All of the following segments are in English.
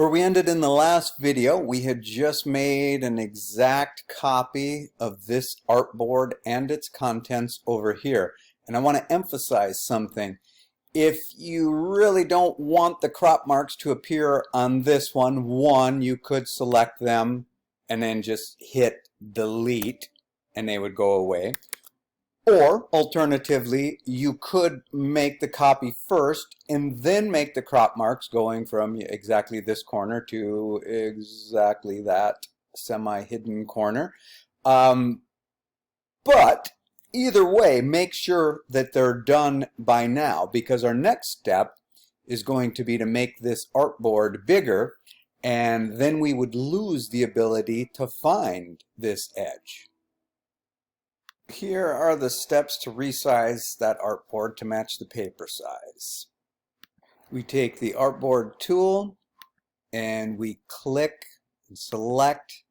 Where we ended in the last video, we had just made an exact copy of this artboard and its contents over here. And I want to emphasize something. If you really don't want the crop marks to appear on this one, you could select them and then just hit delete and they would go away. Or alternatively, you could make the copy first and then make the crop marks going from exactly this corner to exactly that semi-hidden corner. But either way, make sure that they're done by now, because our next step is going to be to make this artboard bigger, and then we would lose the ability to find this edge. Here are the steps to resize that artboard to match the paper size. We take the artboard tool and we click and select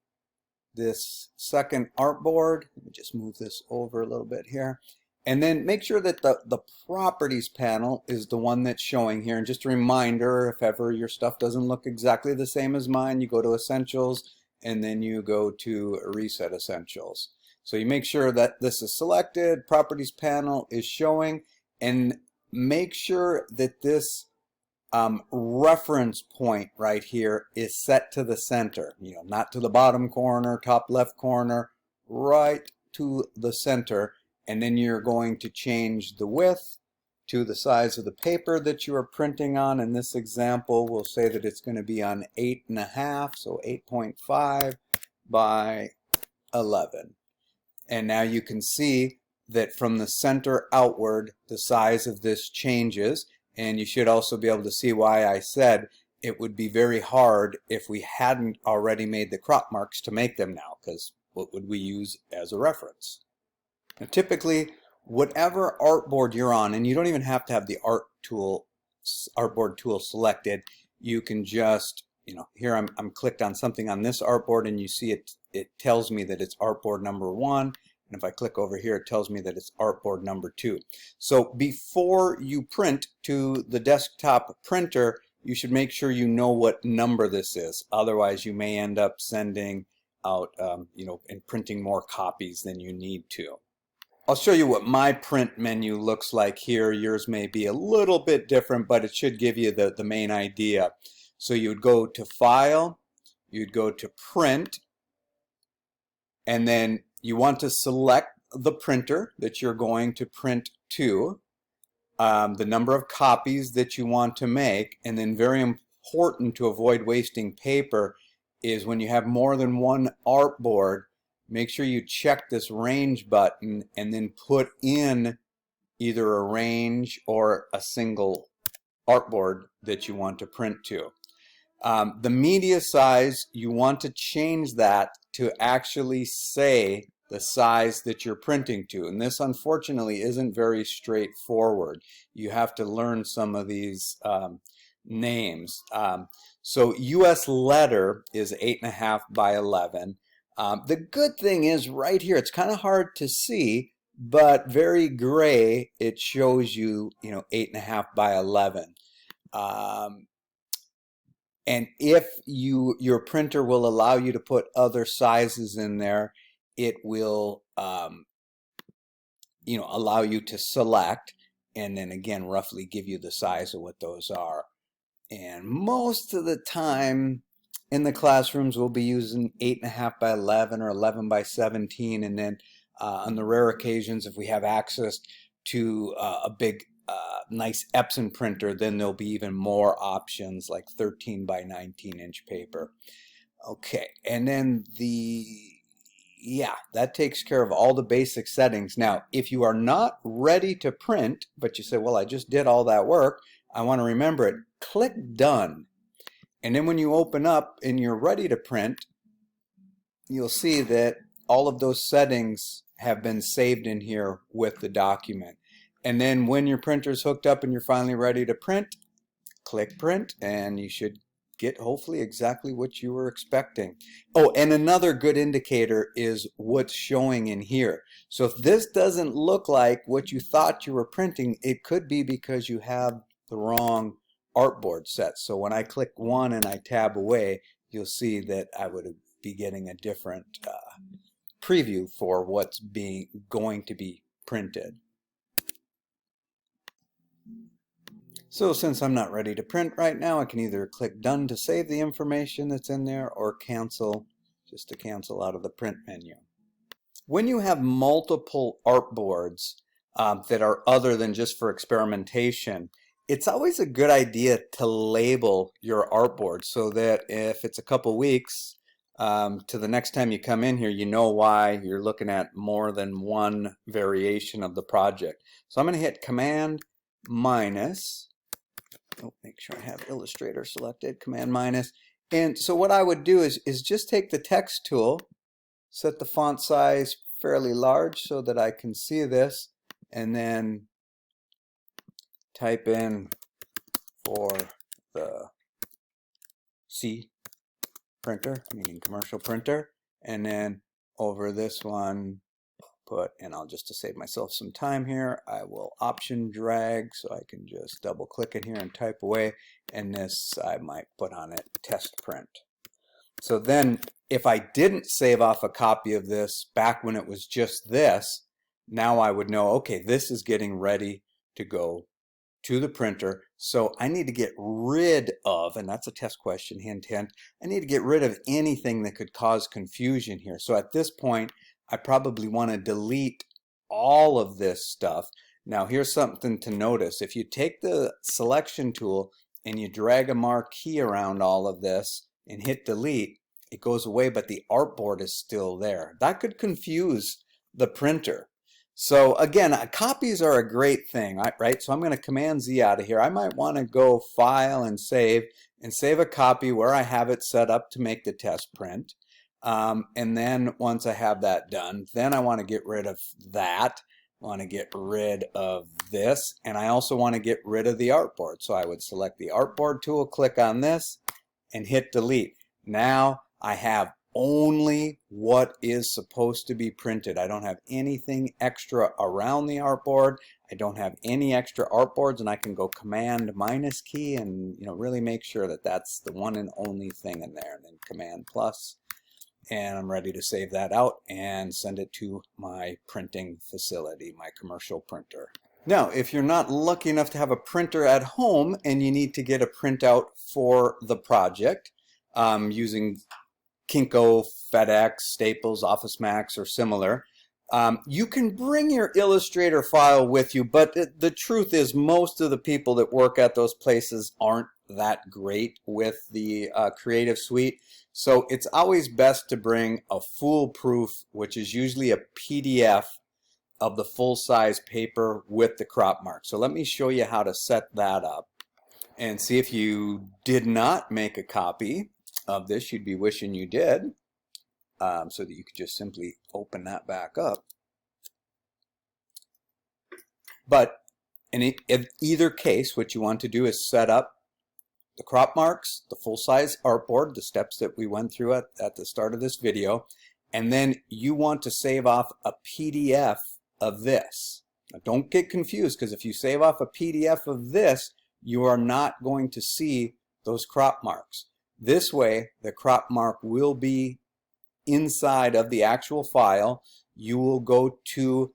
this second artboard. Let me just move this over a little bit here. And then make sure that the properties panel is the one that's showing here. And just a reminder, if ever your stuff doesn't look exactly the same as mine, you go to Essentials and then you go to Reset Essentials. So you make sure that this is selected, properties panel is showing, and make sure that this reference point right here is set to the center, not to the bottom corner, top left corner, right to the center. And then you're going to change the width to the size of the paper that you are printing on. In this example, we'll say that it's going to be on 8.5, so 8.5 by 11. And now you can see that from the center outward, the size of this changes. And you should also be able to see why I said it would be very hard if we hadn't already made the crop marks to make them now, because what would we use as a reference? Now, typically, whatever artboard you're on, and you don't even have to have the artboard tool selected, you can just, here I'm clicked on something on this artboard and you see it tells me that it's artboard number 1, and if I click over here it tells me that it's artboard number 2. So before you print to the desktop printer, you should make sure you know what number this is. Otherwise you may end up sending out and printing more copies than you need to. I'll show you what my print menu looks like here. Yours may be a little bit different, but it should give you the main idea. So you would go to File, you'd go to Print, and then you want to select the printer that you're going to print to, the number of copies that you want to make, and then very important to avoid wasting paper is when you have more than one artboard, make sure you check this range button and then put in either a range or a single artboard that you want to print to. The media size, you want to change that to actually say the size that you're printing to. And this unfortunately isn't very straightforward. You have to learn some of these names. So US letter is 8.5 by 11. The good thing is right here, it's kind of hard to see, but very gray, it shows you, 8.5 by 11. And if your printer will allow you to put other sizes in there, it will allow you to select and then again roughly give you the size of what those are. And most of the time in the classrooms we'll be using 8.5 by 11 or 11 by 17, and then on the rare occasions if we have access to a big nice Epson printer, then there'll be even more options like 13 by 19 inch paper. Okay, and then that takes care of all the basic settings. Now, if you are not ready to print, but you say, well, I just did all that work, I want to remember it, click Done. And then when you open up and you're ready to print, you'll see that all of those settings have been saved in here with the document. And then when your printer's hooked up and you're finally ready to print, click Print, and you should get hopefully exactly what you were expecting. Oh, and another good indicator is what's showing in here. So if this doesn't look like what you thought you were printing, it could be because you have the wrong artboard sets. So when I click one and I tab away, you'll see that I would be getting a different preview for what's going to be printed. So since I'm not ready to print right now, I can either click done to save the information that's in there, or cancel just to cancel out of the print menu. When you have multiple artboards that are other than just for experimentation, it's always a good idea to label your artboard so that if it's a couple weeks to the next time you come in here, you know why you're looking at more than one variation of the project. So I'm going to hit Command minus. Oh, make sure I have Illustrator selected, Command minus. And so what I would do is just take the text tool, set the font size fairly large so that I can see this, and then type in for the C printer, meaning commercial printer, and then over this one put, and I'll just to save myself some time here, I will option drag so I can just double click it here and type away, and this I might put on it test print. So then if I didn't save off a copy of this back when it was just this, now I would know, okay, this is getting ready to go to the printer. So I need to get rid of, and that's a test question, hint, hint, I need to get rid of anything that could cause confusion here. So at this point, I probably want to delete all of this stuff. Now here's something to notice. If you take the selection tool and you drag a marquee around all of this and hit delete, it goes away, but the artboard is still there. That could confuse the printer. So again, copies are a great thing, right? So I'm going to Command Z out of here. I might want to go File and save a copy where I have it set up to make the test print. And then once I have that done, then I want to get rid of that. I want to get rid of this, and I also want to get rid of the artboard. So I would select the artboard tool, click on this, and hit delete. Now I have only what is supposed to be printed. I don't have anything extra around the artboard. I don't have any extra artboards, and I can go Command minus key and really make sure that that's the one and only thing in there, and then Command plus. And I'm ready to save that out and send it to my printing facility, my commercial printer. Now, if you're not lucky enough to have a printer at home and you need to get a printout for the project using Kinko, FedEx, Staples, Office Max, or similar, you can bring your Illustrator file with you, but the truth is most of the people that work at those places aren't that great with the Creative Suite. So it's always best to bring a foolproof, which is usually a PDF of the full-size paper with the crop mark. So let me show you how to set that up and see if you did not make a copy of this. You'd be wishing you did, so that you could just simply open that back up. But in either case, what you want to do is set up the crop marks, the full-size artboard, the steps that we went through at the start of this video, and then you want to save off a PDF of this. Now, don't get confused, because if you save off a PDF of this, you are not going to see those crop marks. This way, the crop mark will be inside of the actual file. You will go to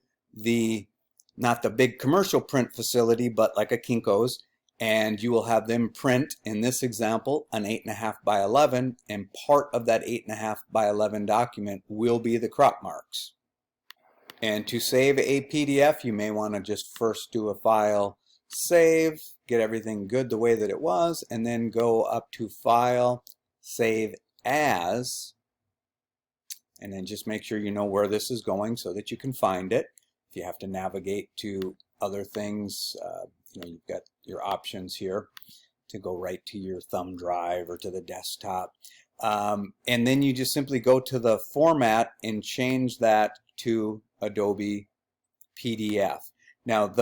not the big commercial print facility, but like a Kinko's, and you will have them print, in this example, an 8.5 by 11, and part of that 8.5 by 11 document will be the crop marks. And to save a PDF, you may want to just first do a file save, get everything good the way that it was, and then go up to File, Save As, and then just make sure you know where this is going so that you can find it. If you have to navigate to other things, you've got your options here to go right to your thumb drive or to the desktop. And then you just simply go to the format and change that to Adobe PDF. Now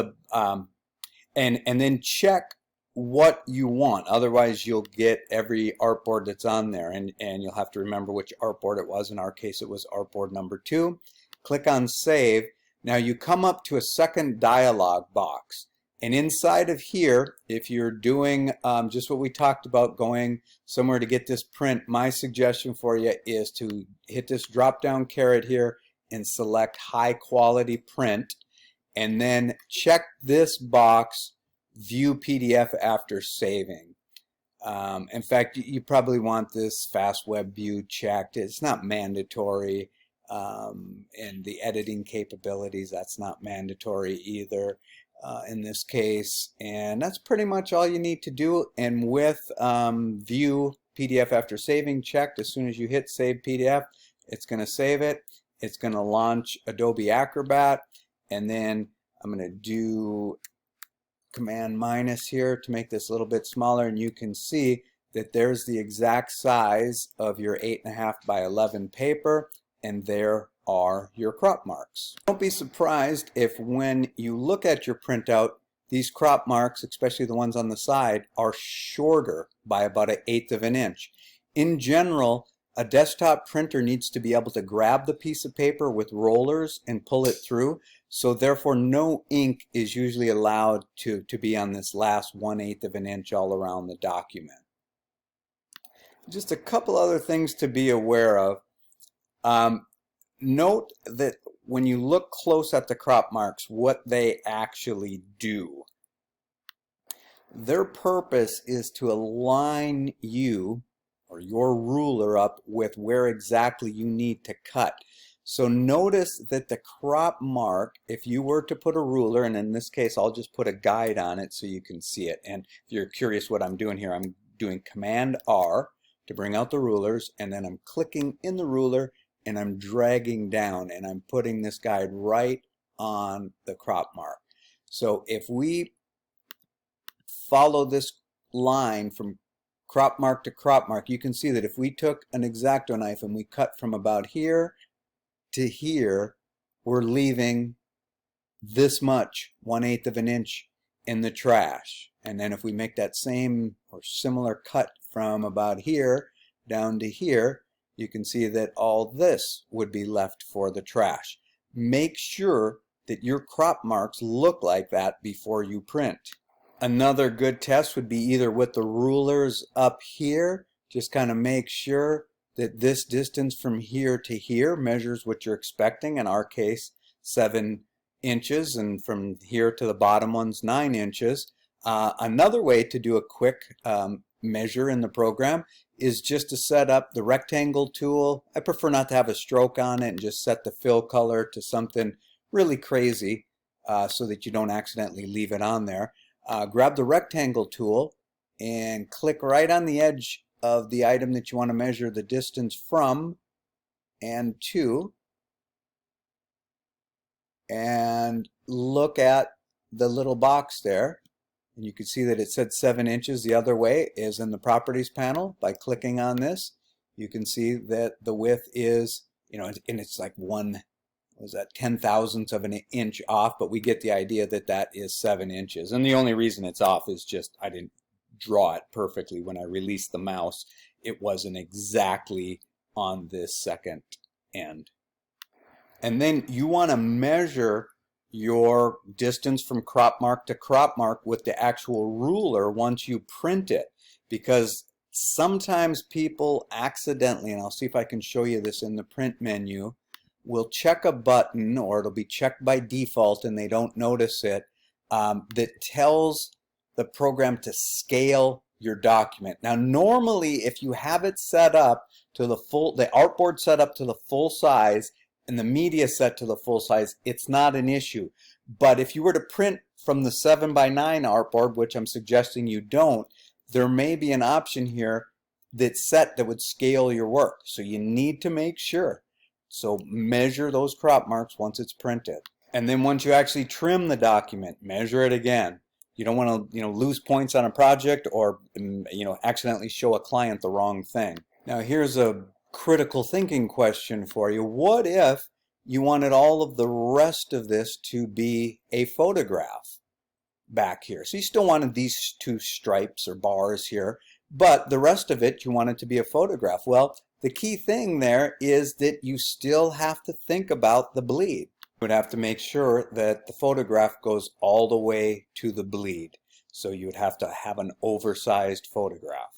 and then check what you want. Otherwise you'll get every artboard that's on there, and you'll have to remember which artboard it was. In our case it was artboard number 2. Click on Save. Now you come up to a second dialog box, And inside of here, if you're doing just what we talked about, going somewhere to get this print, my suggestion for you is to hit this drop down caret here and select high quality print, and then check this box, view PDF after saving. In fact, you probably want this fast web view checked. It's not mandatory. And the editing capabilities, that's not mandatory either in this case. And that's pretty much all you need to do. And with view PDF after saving checked, as soon as you hit save PDF, it's going to save it. It's going to launch Adobe Acrobat, and then I'm going to do Command minus here to make this a little bit smaller, and you can see that there's the exact size of your 8.5 by 11 paper, and there are your crop marks. Don't be surprised if when you look at your printout, these crop marks, especially the ones on the side, are shorter by about 1/8 of an inch. In general, a desktop printer needs to be able to grab the piece of paper with rollers and pull it through, so therefore no ink is usually allowed to be on this last 1/8 of an inch all around the document. Just a couple other things to be aware of. Note that when you look close at the crop marks, what they actually do. Their purpose is to align you or your ruler up with where exactly you need to cut. So notice that the crop mark, if you were to put a ruler, and in this case I'll just put a guide on it so you can see it, and if you're curious what I'm doing here, I'm doing Command R to bring out the rulers, and then I'm clicking in the ruler and I'm dragging down and I'm putting this guide right on the crop mark. So if we follow this line from crop mark to crop mark, you can see that if we took an X-Acto knife and we cut from about here to here, we're leaving this much, 1/8 of an inch in the trash. And then if we make that same or similar cut from about here down to here, you can see that all this would be left for the trash. Make sure that your crop marks look like that before you print. Another good test would be either with the rulers up here, just kind of make sure that this distance from here to here measures what you're expecting, in our case 7 inches, and from here to the bottom one's 9 inches. Another way to do a quick measure in the program is just to set up the rectangle tool. I prefer not to have a stroke on it and just set the fill color to something really crazy so that you don't accidentally leave it on there. Grab the rectangle tool and click right on the edge of the item that you want to measure the distance from and to, and look at the little box there, and you can see that it said 7 inches. The other way is in the properties panel. By clicking on this, you can see that the width is, and it's like 10,000ths of an inch off, but we get the idea that that is 7 inches. And the only reason it's off is just I didn't draw it perfectly when I released the mouse. It wasn't exactly on this second end. And then you want to measure your distance from crop mark to crop mark with the actual ruler once you print it, because sometimes people accidentally, and I'll see if I can show you this in the print menu, will check a button, or it'll be checked by default and they don't notice it, that tells the program to scale your document. Now normally if you have it set up to the artboard set up to the full size and the media set to the full size, it's not an issue. But if you were to print from the 7:9 artboard, which I'm suggesting you don't, there may be an option here that's set that would scale your work. So you need to make sure. So measure those crop marks once it's printed. And then once you actually trim the document, measure it again. You don't want to, lose points on a project or, accidentally show a client the wrong thing. Now here's a critical thinking question for you. What if you wanted all of the rest of this to be a photograph back here? So you still wanted these 2 stripes or bars here, but the rest of it you want it to be a photograph. Well, the key thing there is that you still have to think about the bleed. would have to make sure that the photograph goes all the way to the bleed. So you would have to have an oversized photograph.